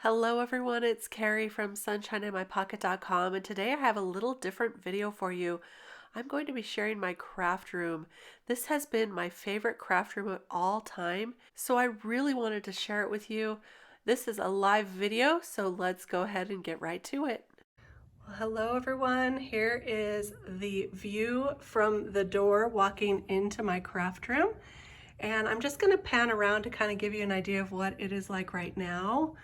Hello everyone, it's Kari from sunshineinmypocket.com, and today I have a little different video for you. I'm going to be sharing my craft room. This has been my favorite craft room of all time, so I really wanted to share it with you. This is a live video, so let's go ahead and get right to it. Well, hello everyone, here is the view from the door walking into my craft room. And I'm just going to pan around to kind of give you an idea of what it is like right now.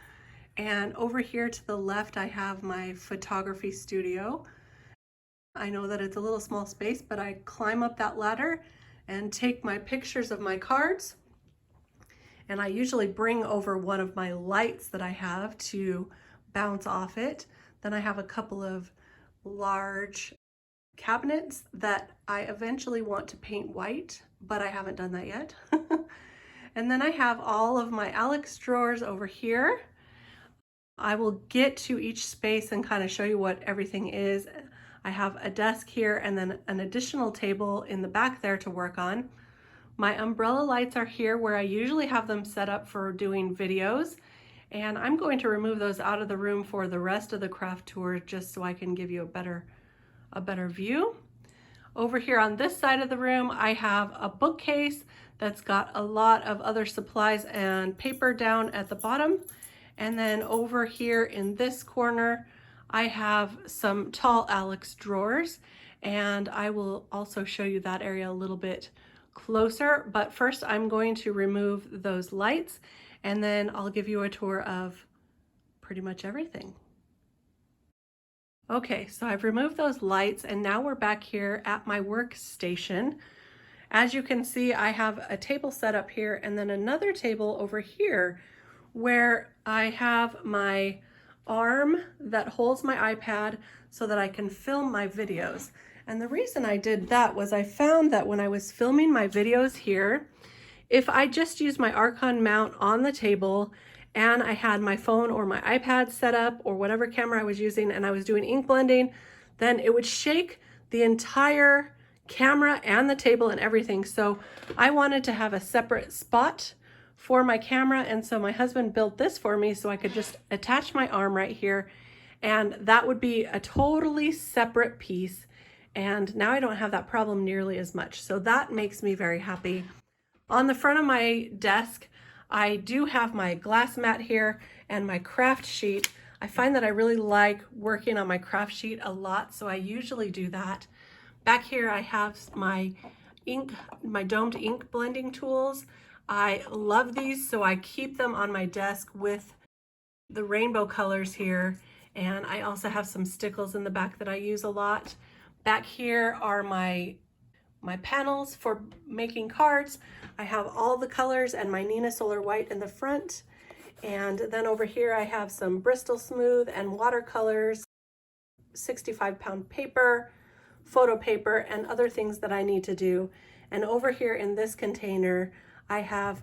And over here to the left, I have my photography studio. I know that it's a little small space, but I climb up that ladder and take my pictures of my cards. And I usually bring over one of my lights that I have to bounce off it. Then I have a couple of large cabinets that I eventually want to paint white, but I haven't done that yet. And then I have all of my Alex drawers over here. I will get to each space and kind of show you what everything is. I have a desk here and then an additional table in the back there to work on. My umbrella lights are here where I usually have them set up for doing videos, and I'm going to remove those out of the room for the rest of the craft tour just so I can give you a better view. Over here on this side of the room, I have a bookcase that's got a lot of other supplies and paper down at the bottom. And then over here in this corner, I have some tall Alex drawers, and I will also show you that area a little bit closer. But first I'm going to remove those lights, and then I'll give you a tour of pretty much everything. Okay, so I've removed those lights, and now we're back here at my workstation. As you can see, I have a table set up here and then another table over here where I have my arm that holds my iPad so that I can film my videos. And the reason I did that was I found that when I was filming my videos here, if I just used my Archon mount on the table and I had my phone or my iPad set up or whatever camera I was using and I was doing ink blending, then it would shake the entire camera and the table and everything. So I wanted to have a separate spot for my camera, and so my husband built this for me so I could just attach my arm right here, and that would be a totally separate piece, and now I don't have that problem nearly as much, so that makes me very happy. On the front of my desk, I do have my glass mat here and my craft sheet. I find that I really like working on my craft sheet a lot, so I usually do that. Back here I have my domed ink blending tools. I love these, so I keep them on my desk with the rainbow colors here. And I also have some stickles in the back that I use a lot. Back here are my panels for making cards. I have all the colors and my Neenah Solar White in the front. And then over here I have some Bristol Smooth and watercolors, 65-pound paper, photo paper, and other things that I need to do. And over here in this container, I have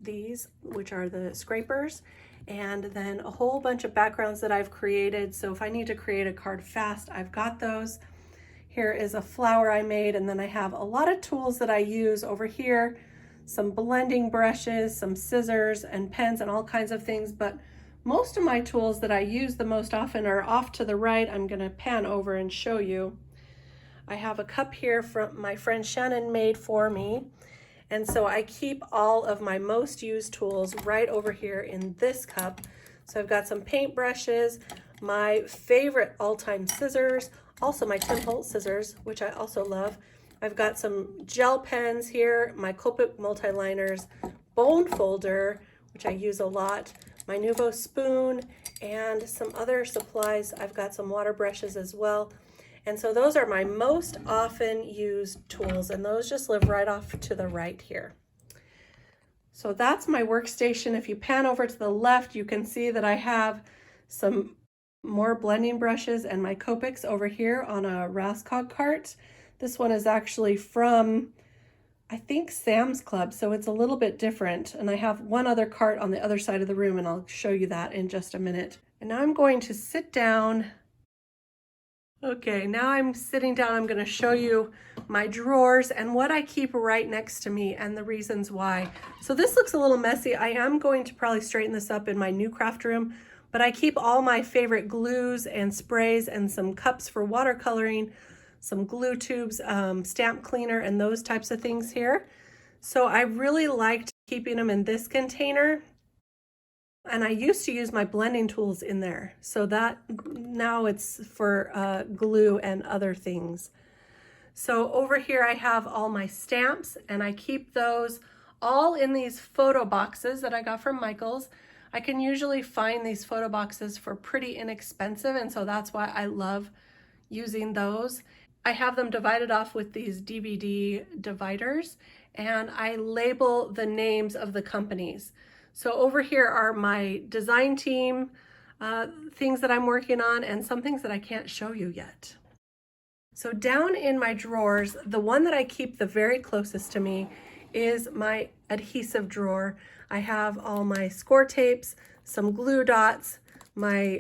these, which are the scrapers, and then a whole bunch of backgrounds that I've created. So if I need to create a card fast, I've got those. Here is a flower I made, and then I have a lot of tools that I use over here, some blending brushes, some scissors and pens and all kinds of things, but most of my tools that I use the most often are off to the right. I'm going to pan over and show you. I have a cup here from my friend Shannon made for me. And so I keep all of my most used tools right over here in this cup. So I've got some paint brushes, my favorite all-time scissors, also my Tim Holtz scissors, which I also love. I've got some gel pens here, my Copic multi-liners, bone folder, which I use a lot, my Nuvo spoon, and some other supplies. I've got some water brushes as well. And so those are my most often used tools, and those just live right off to the right here. So that's my workstation. If you pan over to the left, you can see that I have some more blending brushes and my Copics over here on a Raskog cart. This one is actually from, I think, Sam's Club, so it's a little bit different. And I have one other cart on the other side of the room, and I'll show you that in just a minute. And now I'm going to sit down Okay, now I'm sitting down. I'm going to show you my drawers and what I keep right next to me and the reasons why. So this looks a little messy. I am going to probably straighten this up in my new craft room, but I keep all my favorite glues and sprays and some cups for watercoloring, some glue tubes, stamp cleaner, and those types of things here. So I really liked keeping them in this container. And I used to use my blending tools in there. So that now it's for glue and other things. So over here I have all my stamps, and I keep those all in these photo boxes that I got from Michael's. I can usually find these photo boxes for pretty inexpensive, and so that's why I love using those. I have them divided off with these DVD dividers, and I label the names of the companies. So over here are my design team, things that I'm working on, and some things that I can't show you yet. So down in my drawers, the one that I keep the very closest to me is my adhesive drawer. I have all my score tapes, some glue dots, my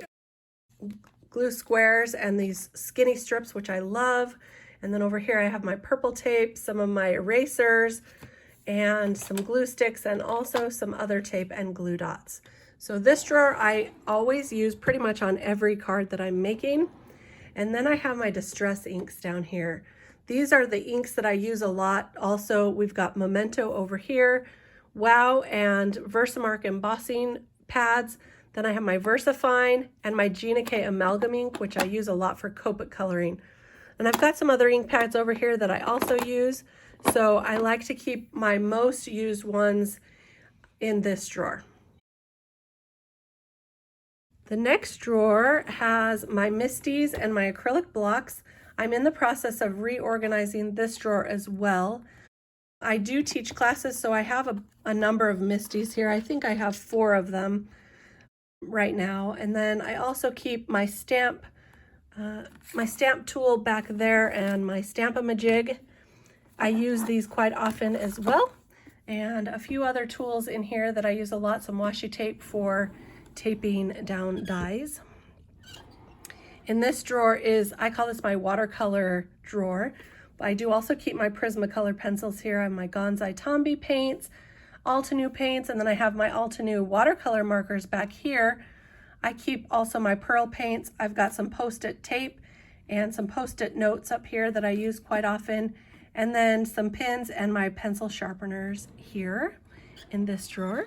glue squares, and these skinny strips, which I love. And then over here I have my purple tape, some of my erasers, and some glue sticks, and also some other tape and glue dots. So this drawer I always use pretty much on every card that I'm making. And then I have my distress inks down here. These are the inks that I use a lot. Also, we've got Memento over here, Wow, and Versamark embossing pads. Then I have my VersaFine and my K amalgam ink, which I use a lot for Copic coloring. And I've got some other ink pads over here that I also use. So I like to keep my most used ones in this drawer. The next drawer has my MISTIs and my acrylic blocks. I'm in the process of reorganizing this drawer as well. I do teach classes, so I have a number of MISTIs here. I think I have 4 of them right now. And then I also keep my stamp tool back there and my Stamp-A-Majig. I use these quite often as well, and a few other tools in here that I use a lot, some washi tape for taping down dies. In this drawer I call this my watercolor drawer. I do also keep my Prismacolor pencils here. I have my Gonzai Tombi paints, Altenew paints, and then I have my Altenew watercolor markers back here. I keep also my Pearl paints. I've got some Post-it tape and some Post-it notes up here that I use quite often. And then some pins and my pencil sharpeners here in this drawer.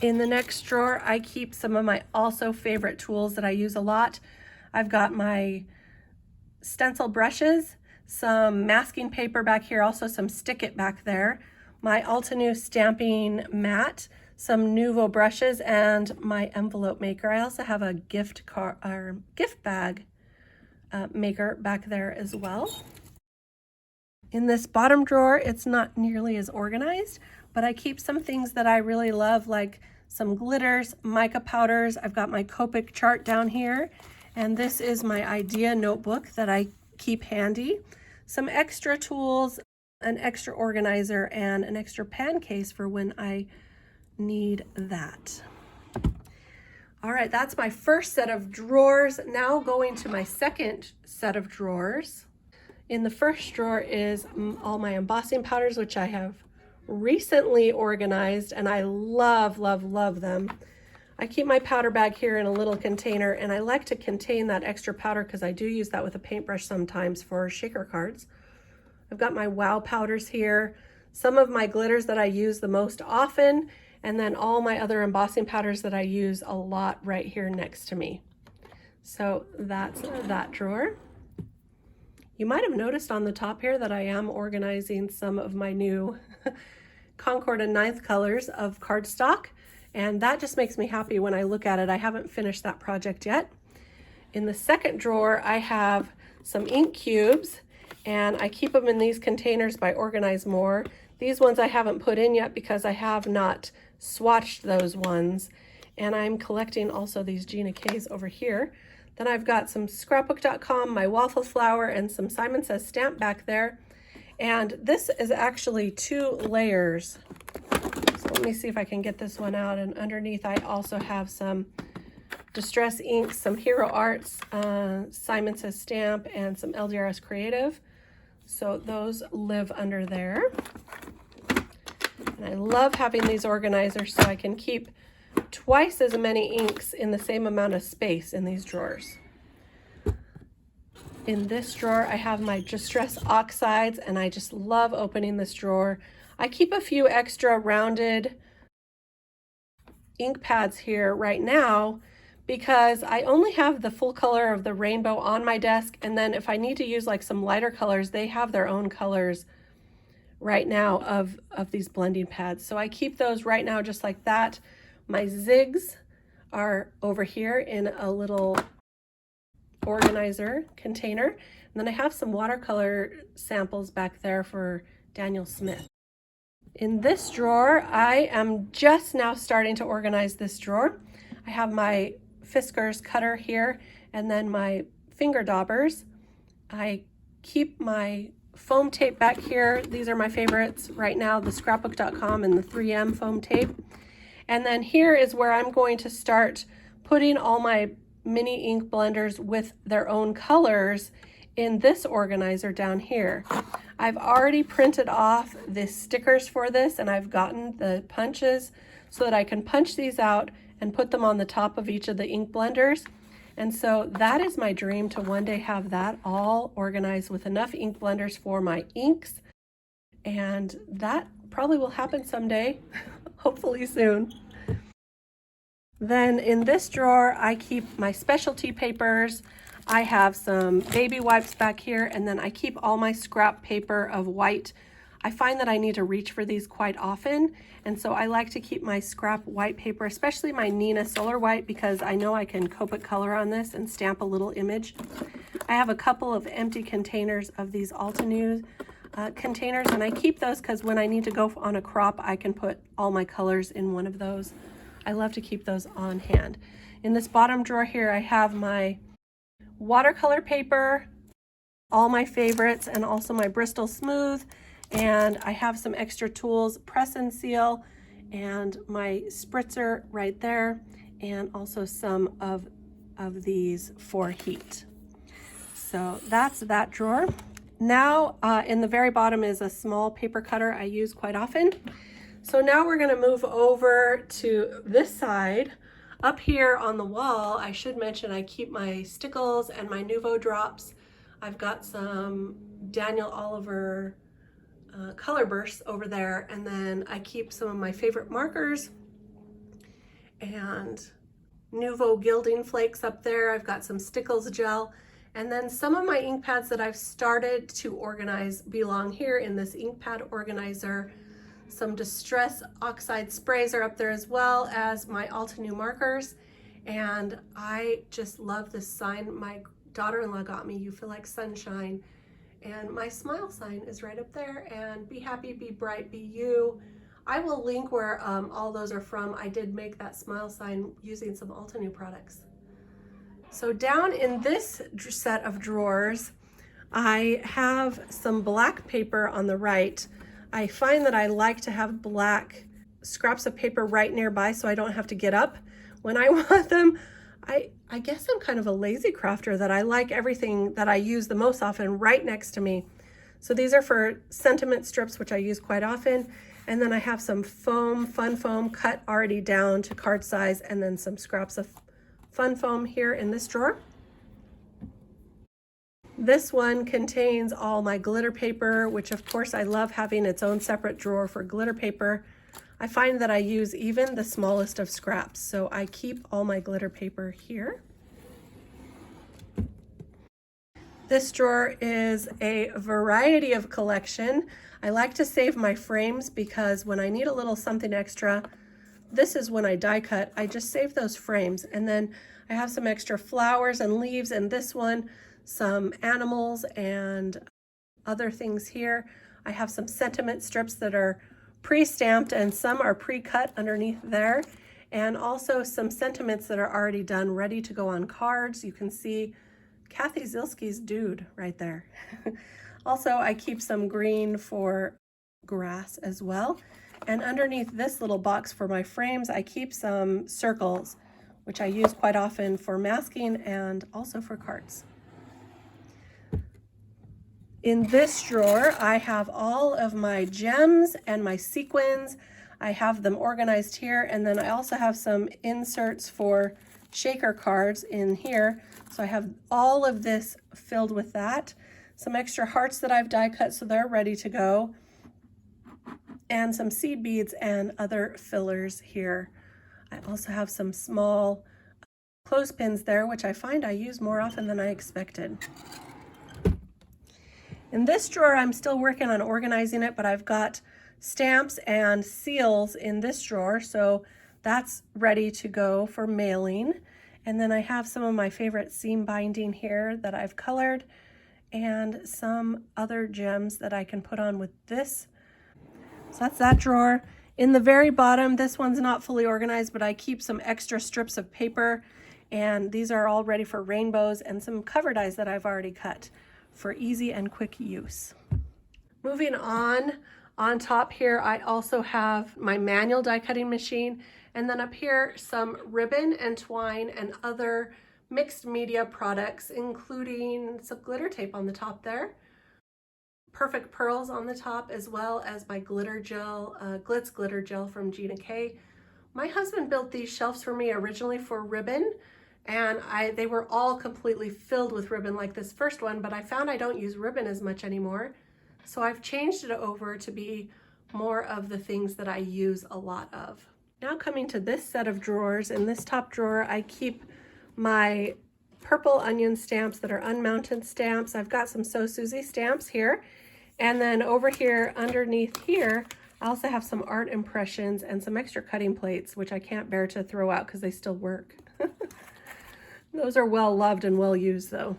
In the next drawer, I keep some of my also favorite tools that I use a lot. I've got my stencil brushes, some masking paper back here, also some Stick It back there, my Altenew stamping mat, some Nuvo brushes, and my envelope maker. I also have a gift bag maker back there as well. In this bottom drawer, it's not nearly as organized, but I keep some things that I really love, like some glitters, mica powders. I've got my Copic chart down here, and this is my idea notebook that I keep handy. Some extra tools, an extra organizer, and an extra pen case for when I need that. All right, that's my first set of drawers. Now going to my second set of drawers. In the first drawer is all my embossing powders, which I have recently organized, and I love, love, love them. I keep my powder bag here in a little container, and I like to contain that extra powder because I do use that with a paintbrush sometimes for shaker cards. I've got my Wow powders here, some of my glitters that I use the most often, and then all my other embossing powders that I use a lot right here next to me. So that's that drawer. You might have noticed on the top here that I am organizing some of my new Concord and 9th colors of cardstock, and that just makes me happy when I look at it. I haven't finished that project yet. In the second drawer, I have some ink cubes, and I keep them in these containers by OrganizeMore. These ones I haven't put in yet because I have not swatched those ones, and I'm collecting also these Gina K's over here. Then I've got some scrapbook.com, my waffle flower, and some Simon Says stamp back there. And this is actually 2 layers. So let me see if I can get this one out. And underneath I also have some Distress inks, some Hero Arts, Simon Says Stamp, and some LDRS Creative. So those live under there. And I love having these organizers so I can keep twice as many inks in the same amount of space in these drawers. In this drawer, I have my Distress Oxides, and I just love opening this drawer. I keep a few extra rounded ink pads here right now because I only have the full color of the rainbow on my desk, and then if I need to use like some lighter colors, they have their own colors right now of these blending pads. So I keep those right now just like that. My zigs are over here in a little organizer container, and then I have some watercolor samples back there for Daniel Smith. In this drawer, I am just now starting to organize this drawer. I have my Fiskars cutter here, and then my finger daubers. I keep my foam tape back here. These are my favorites right now, the scrapbook.com and the 3M foam tape. And then here is where I'm going to start putting all my mini ink blenders with their own colors in this organizer down here. I've already printed off the stickers for this, and I've gotten the punches so that I can punch these out and put them on the top of each of the ink blenders. And so that is my dream, to one day have that all organized with enough ink blenders for my inks. And that probably will happen someday, hopefully soon. Then in this drawer, I keep my specialty papers. I have some baby wipes back here, and then I keep all my scrap paper of white. I find that I need to reach for these quite often, and so I like to keep my scrap white paper, especially my Neenah Solar White, because I know I can Copic color on this and stamp a little image. I have a couple of empty containers of these Altenew containers, and I keep those because when I need to go on a crop, I can put all my colors in one of those. I love to keep those on hand. In this bottom drawer here, I have my watercolor paper, all my favorites, and also my Bristol Smooth, and I have some extra tools, press and seal, and my spritzer right there, and also some of these for heat. So that's that drawer. Now in the very bottom is a small paper cutter I use quite often. So now we're going to move over to this side. Up here on the wall, I should mention I keep my stickles and my Nuvo drops. I've got some Daniel Oliver color bursts over there, and then I keep some of my favorite markers and Nuvo gilding flakes up there. I've got some Stickles gel, and then some of my ink pads that I've started to organize belong here in this ink pad organizer. Some Distress Oxide sprays are up there, as well as my Altenew markers. And I just love this sign my daughter-in-law got me, "You Feel Like Sunshine." And my smile sign is right up there, and "Be Happy, Be Bright, Be You." I will link where all those are from. I did make that smile sign using some Altenew products. So down in this set of drawers, I have some black paper on the right. I find that I like to have black scraps of paper right nearby so I don't have to get up when I want them. I guess I'm kind of a lazy crafter, that I like everything that I use the most often right next to me. So these are for sentiment strips, which I use quite often. And then I have some foam, fun foam cut already down to card size, and then some scraps of fun foam here in this drawer. This one contains all my glitter paper, which of course I love having its own separate drawer for glitter paper. I find that I use even the smallest of scraps, so I keep all my glitter paper here. This drawer is a variety of collection. I like to save my frames because when I need a little something extra, this is when I die cut, I just save those frames. And then I have some extra flowers and leaves in this one, some animals and other things here. I have some sentiment strips that are pre-stamped and some are pre-cut underneath there, and also some sentiments that are already done, ready to go on cards. You can see Kathy Zilski's dude right there. Also, I keep some green for grass as well. And underneath this little box for my frames, I keep some circles, which I use quite often for masking and also for cards. In this drawer, I have all of my gems and my sequins. I have them organized here, and then I also have some inserts for shaker cards in here. So I have all of this filled with that. Some extra hearts that I've die cut so they're ready to go. And some seed beads and other fillers here. I also have some small clothespins there, which I find I use more often than I expected. In this drawer, I'm still working on organizing it, but I've got stamps and seals in this drawer, so that's ready to go for mailing. And then I have some of my favorite seam binding here that I've colored and some other gems that I can put on with this. So that's that drawer. In the very bottom, this one's not fully organized, but I keep some extra strips of paper, and these are all ready for rainbows and some cover dies that I've already cut for easy and quick use. Moving on top here, I also have my manual die cutting machine, and then up here, some ribbon and twine and other mixed media products, including some glitter tape on the top there, perfect pearls on the top, as well as my glitter gel, Glitz glitter gel from Gina K. My husband built these shelves for me originally for ribbon, and they were all completely filled with ribbon like this first one, but I found I don't use ribbon as much anymore. So I've changed it over to be more of the things that I use a lot of. Now coming to this set of drawers, in this top drawer, I keep my purple onion stamps that are unmounted stamps. I've got some So Susie stamps here. And then over here, underneath here, I also have some art impressions and some extra cutting plates, which I can't bear to throw out because they still work. Those are well loved and well used though.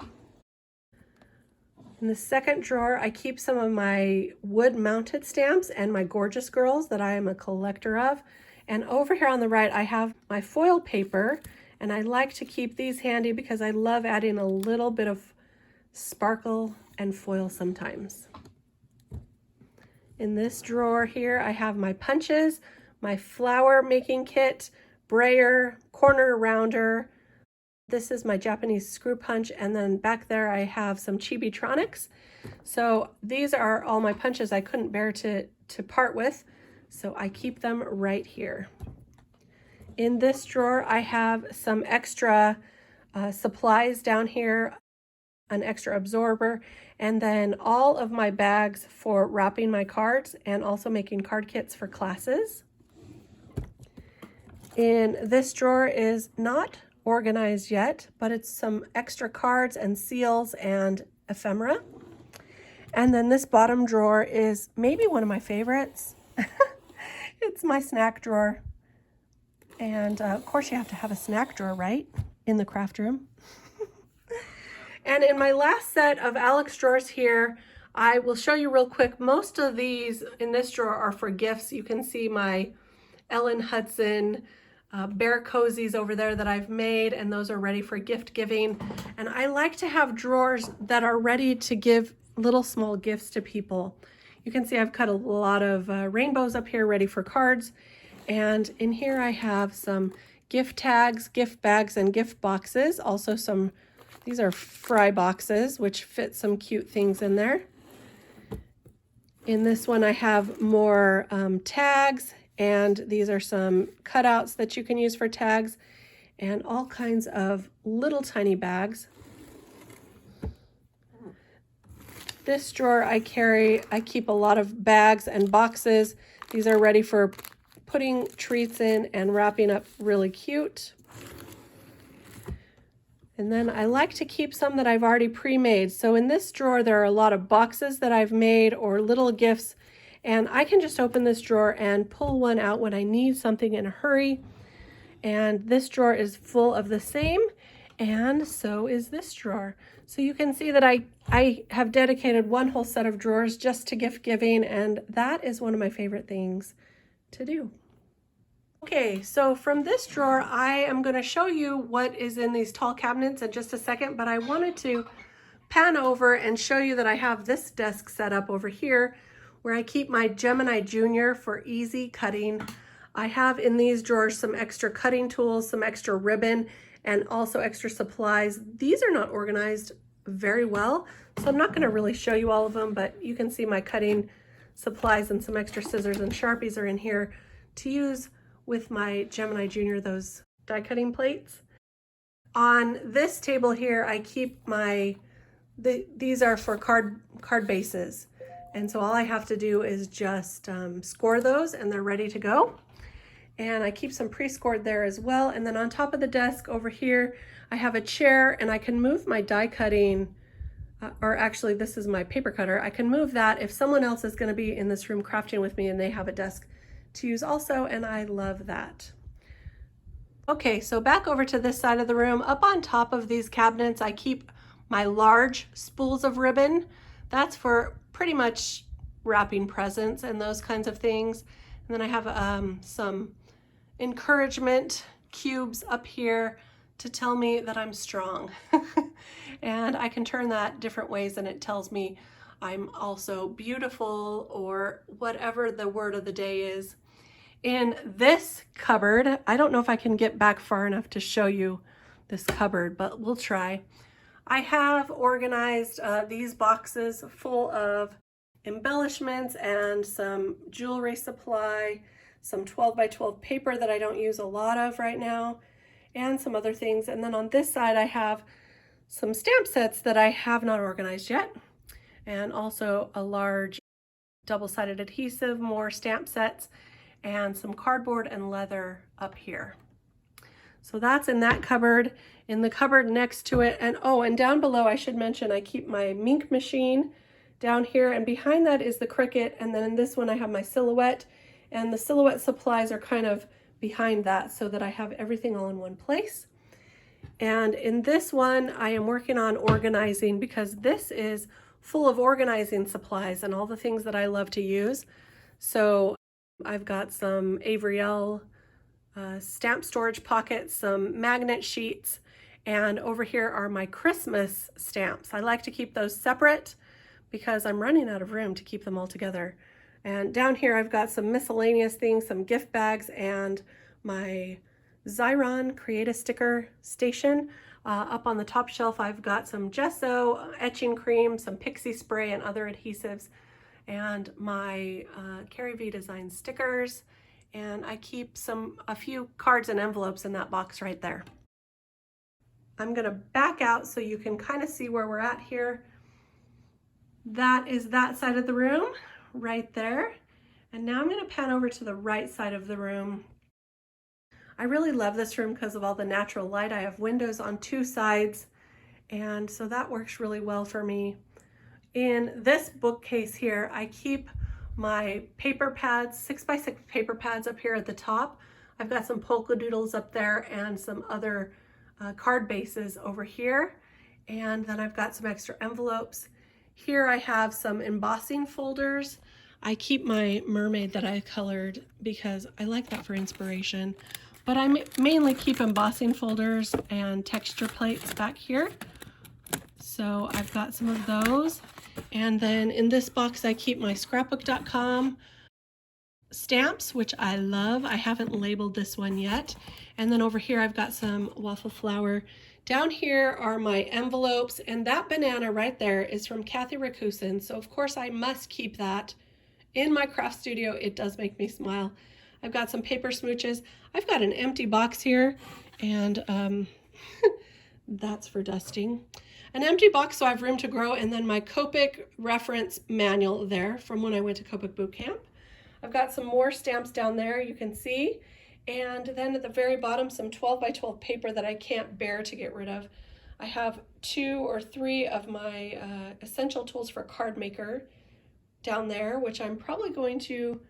In the second drawer, I keep some of my wood mounted stamps and my Gorgeous Girls that I am a collector of. And over here on the right, I have my foil paper, and I like to keep these handy because I love adding a little bit of sparkle and foil sometimes. In this drawer here, I have my punches, my flower making kit, brayer, corner rounder. This is my Japanese screw punch, and then back there I have some Chibi-tronics. So these are all my punches I couldn't bear to part with, so I keep them right here. In this drawer I have some extra supplies down here, an extra absorber, and then all of my bags for wrapping my cards and also making card kits for classes. In this drawer is not organized yet, but it's some extra cards and seals and ephemera. And then this bottom drawer is maybe one of my favorites. It's my snack drawer. And of course you have to have a snack drawer, right? In the craft room. And in my last set of Alex drawers here, I will show you real quick. Most of these in this drawer are for gifts. You can see my Ellen Hudson bear cozies over there that I've made, and those are ready for gift giving. And I like to have drawers that are ready to give little small gifts to people. You can see I've cut a lot of rainbows up here ready for cards. And in here I have some gift tags, gift bags, and gift boxes. Also some, these are fry boxes, which fit some cute things in there. In this one I have more tags, and these are some cutouts that you can use for tags, and all kinds of little tiny bags. This drawer I keep a lot of bags and boxes. These are ready for putting treats in and wrapping up really cute. And then I like to keep some that I've already pre-made. So in this drawer, there are a lot of boxes that I've made or little gifts, and I can just open this drawer and pull one out when I need something in a hurry. And this drawer is full of the same, and so is this drawer. So you can see that I have dedicated one whole set of drawers just to gift giving, and that is one of my favorite things to do. Okay, so from this drawer, I am going to show you what is in these tall cabinets in just a second, but I wanted to pan over and show you that I have this desk set up over here where I keep my Gemini Junior for easy cutting. I have in these drawers some extra cutting tools, some extra ribbon, and also extra supplies. These are not organized very well, so I'm not going to really show you all of them, but you can see my cutting supplies and some extra scissors and Sharpies are in here to use with my Gemini Junior, those die cutting plates. On this table here, I keep these are for card bases. And so all I have to do is just score those and they're ready to go. And I keep some pre-scored there as well. And then on top of the desk over here, I have a chair and I can move my die cutting, or actually this is my paper cutter. I can move that if someone else is going to be in this room crafting with me and they have a desk to use also, and I love that. Okay, so back over to this side of the room. Up on top of these cabinets, I keep my large spools of ribbon. That's for pretty much wrapping presents and those kinds of things. And then I have some encouragement cubes up here to tell me that I'm strong. And I can turn that different ways and it tells me I'm also beautiful or whatever the word of the day is. In this cupboard, I don't know if I can get back far enough to show you this cupboard, but we'll try. I have organized these boxes full of embellishments and some jewelry supply, some 12 by 12 paper that I don't use a lot of right now, and some other things. And then on this side, I have some stamp sets that I have not organized yet, and also a large double-sided adhesive, more stamp sets, and some cardboard and leather up here. So that's in that cupboard. In the cupboard next to it, and oh, and down below I should mention I keep my Mink machine down here, and behind that is the Cricut, and then in this one I have my Silhouette, and the Silhouette supplies are kind of behind that so that I have everything all in one place. And in this one I am working on organizing because this is full of organizing supplies and all the things that I love to use. So I've got some Avery Elle stamp storage pockets, some magnet sheets, and over here are my Christmas stamps. I like to keep those separate because I'm running out of room to keep them all together. And down here I've got some miscellaneous things, some gift bags, and my Xyron Create a Sticker Station. Up on the top shelf I've got some gesso, etching cream, some pixie spray and other adhesives, and my Kari V Design stickers, and I keep a few cards and envelopes in that box right there. I'm gonna back out so you can kind of see where we're at here. That is that side of the room right there. And now I'm gonna pan over to the right side of the room. I really love this room because of all the natural light. I have windows on two sides, and so that works really well for me. In this bookcase here, I keep my paper pads, 6x6 paper pads up here at the top. I've got some polka doodles up there and some other card bases over here. And then I've got some extra envelopes. Here I have some embossing folders. I keep my mermaid that I colored because I like that for inspiration. But I mainly keep embossing folders and texture plates back here. So I've got some of those. And then in this box I keep my scrapbook.com stamps, which I love. I haven't labeled this one yet. And then over here I've got some waffle flour. Down here are my envelopes, and that banana right there is from Kathy Rakusin. So of course I must keep that in my craft studio. It does make me smile. I've got some paper smooches. I've got an empty box here, and that's for dusting. An empty box so I have room to grow, and then my Copic reference manual there from when I went to Copic boot camp. I've got some more stamps down there you can see, and then at the very bottom some 12 by 12 paper that I can't bear to get rid of. I have 2 or 3 of my essential tools for card maker down there, which I'm probably going to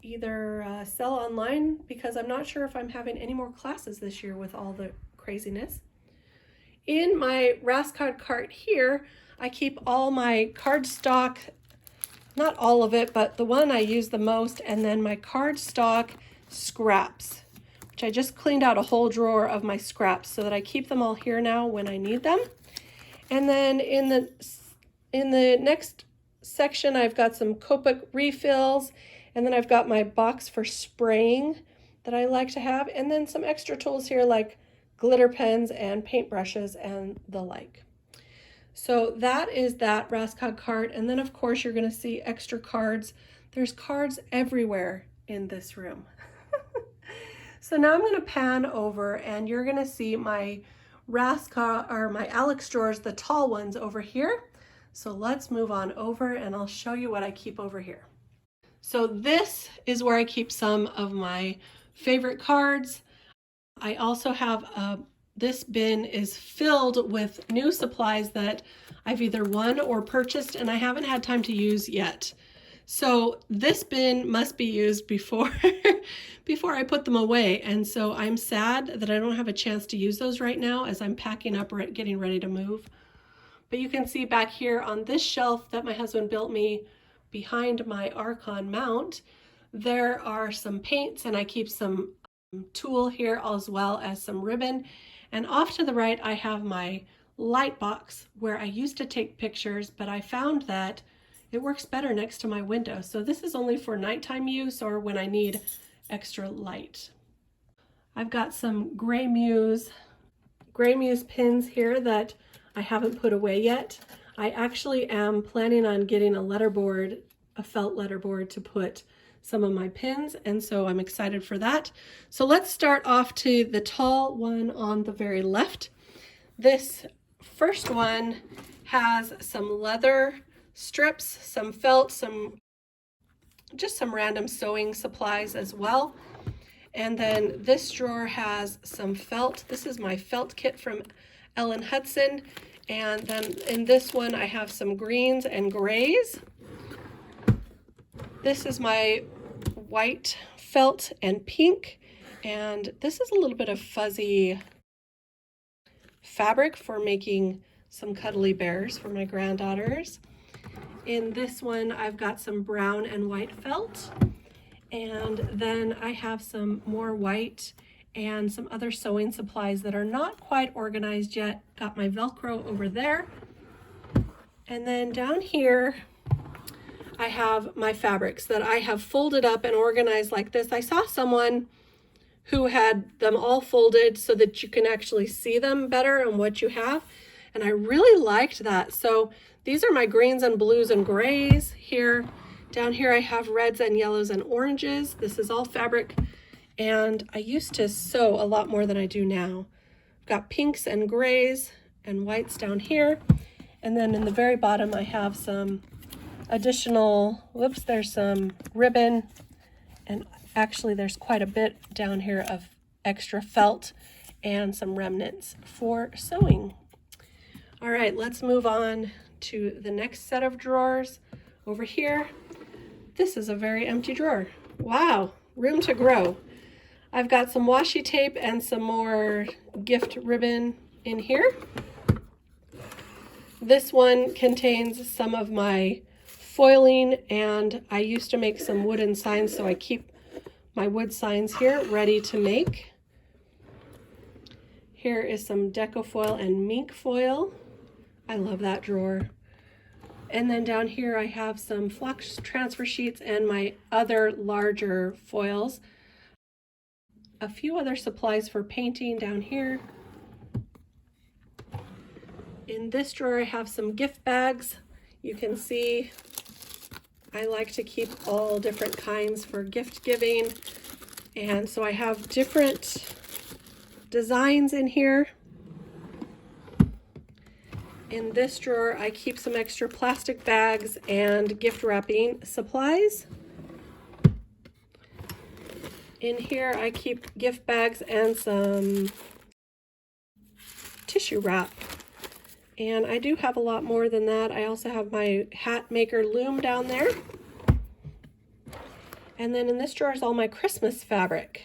either sell online because I'm not sure if I'm having any more classes this year with all the craziness. In my Rascard cart here, I keep all my cardstock, not all of it, but the one I use the most, and then my cardstock scraps, which I just cleaned out a whole drawer of my scraps so that I keep them all here now when I need them. And then in the next section, I've got some Copic refills, and then I've got my box for spraying that I like to have, and then some extra tools here like glitter pens and paintbrushes and the like. So that is that Raskog card, and then of course you're going to see extra cards. There's cards everywhere in this room. So now I'm going to pan over and you're going to see my Raskog or my Alex drawers, the tall ones over here. So let's move on over and I'll show you what I keep over here. So this is where I keep some of my favorite cards. I also have this bin is filled with new supplies that I've either won or purchased and I haven't had time to use yet. So this bin must be used before before I put them away, and so I'm sad that I don't have a chance to use those right now as I'm packing up or getting ready to move. But you can see back here on this shelf that my husband built me behind my Archon mount, there are some paints, and I keep some tulle here as well as some ribbon. And off to the right I have my light box where I used to take pictures, but I found that it works better next to my window. So this is only for nighttime use or when I need extra light. I've got some Gray Muse pins here that I haven't put away yet. I actually am planning on getting a letterboard, a felt letterboard to put some of my pins, and so I'm excited for that. So let's start off to the tall one on the very left. This first one has some leather strips, some felt, just some random sewing supplies as well. And then this drawer has some felt. This is my felt kit from Elle and Hudson. And then in this one I have some greens and grays. This is my white felt and pink. And this is a little bit of fuzzy fabric for making some cuddly bears for my granddaughters. In this one, I've got some brown and white felt, and then I have some more white and some other sewing supplies that are not quite organized yet. Got my Velcro over there. And then down here, I have my fabrics that I have folded up and organized like this. I saw someone who had them all folded so that you can actually see them better and what you have. And I really liked that. So these are my greens and blues and grays here. Down here I have reds and yellows and oranges. This is all fabric. And I used to sew a lot more than I do now. I've got pinks and grays and whites down here. And then in the very bottom I have some additional, whoops, there's some ribbon. And actually there's quite a bit down here of extra felt and some remnants for sewing. All right, let's move on to the next set of drawers. Over here, this is a very empty drawer. Wow, room to grow. I've got some washi tape and some more gift ribbon in here. This one contains some of my foiling, and I used to make some wooden signs, so I keep my wood signs here ready to make. Here is some deco foil and mink foil. I love that drawer. And then down here I have some flux transfer sheets and my other larger foils. A few other supplies for painting down here. In this drawer I have some gift bags. You can see I like to keep all different kinds for gift giving. And so I have different designs in here. In this drawer, I keep some extra plastic bags and gift wrapping supplies. In here, I keep gift bags and some tissue wrap. And I do have a lot more than that. I also have my hat maker loom down there. And then in this drawer is all my Christmas fabric.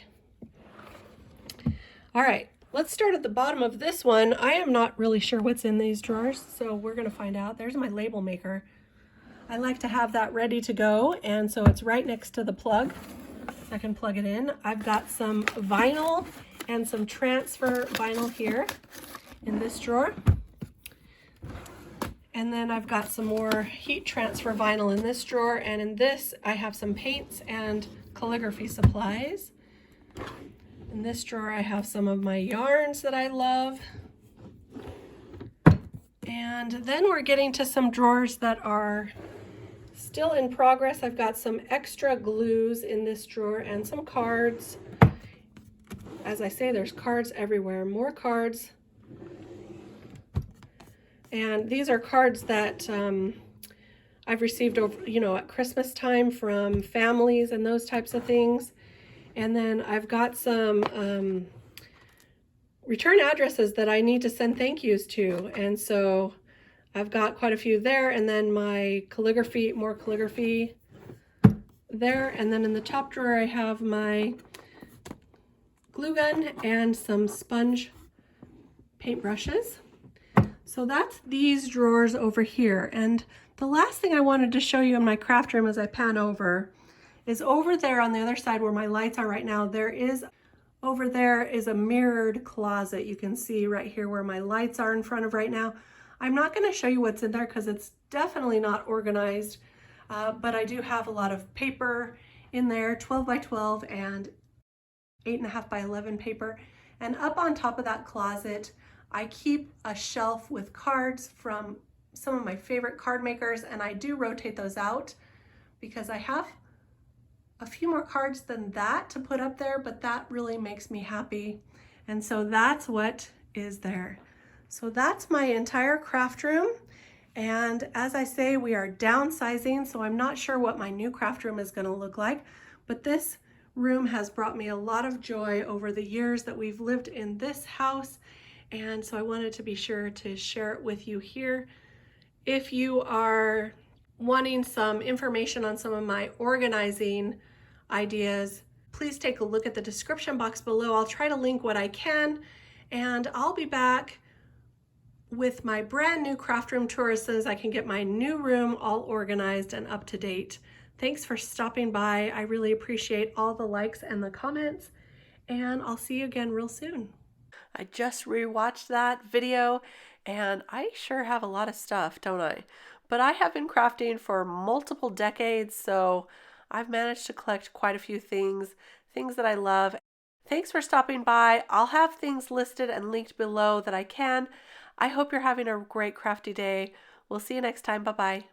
All right. Let's start at the bottom of this one. I am not really sure what's in these drawers, so we're going to find out. There's my label maker. I like to have that ready to go, and so it's right next to the plug. So I can plug it in. I've got some vinyl and some transfer vinyl here in this drawer. And then I've got some more heat transfer vinyl in this drawer, and in this I have some paints and calligraphy supplies. In this drawer I have some of my yarns that I love. And then we're getting to some drawers that are still in progress. I've got some extra glues in this drawer and some cards. As I say, there's cards everywhere, more cards. And these are cards that I've received over, at Christmas time from families and those types of things. And then I've got some return addresses that I need to send thank yous to. And so I've got quite a few there, and then my calligraphy, more calligraphy there. And then in the top drawer, I have my glue gun and some sponge paintbrushes. So that's these drawers over here. And the last thing I wanted to show you in my craft room as I pan over is over there on the other side where my lights are right now. Over there is a mirrored closet. You can see right here where my lights are in front of right now. I'm not going to show you what's in there because it's definitely not organized, but I do have a lot of paper in there, 12 by 12 and 8.5 by 11 paper. And up on top of that closet, I keep a shelf with cards from some of my favorite card makers, and I do rotate those out because I have a few more cards than that to put up there, but that really makes me happy. And so that's what is there. So that's my entire craft room. And as I say, we are downsizing, so I'm not sure what my new craft room is going to look like, but this room has brought me a lot of joy over the years that we've lived in this house. And so I wanted to be sure to share it with you here. If you are wanting some information on some of my organizing ideas, please take a look at the description box below. I'll try to link what I can, and I'll be back with my brand new craft room tour as soon as I can get my new room all organized and up to date. Thanks for stopping by. I really appreciate all the likes and the comments, and I'll see you again real soon. I just rewatched that video, and I sure have a lot of stuff, don't I? But I have been crafting for multiple decades, so I've managed to collect quite a few things that I love. Thanks for stopping by. I'll have things listed and linked below that I can. I hope you're having a great crafty day. We'll see you next time. Bye-bye.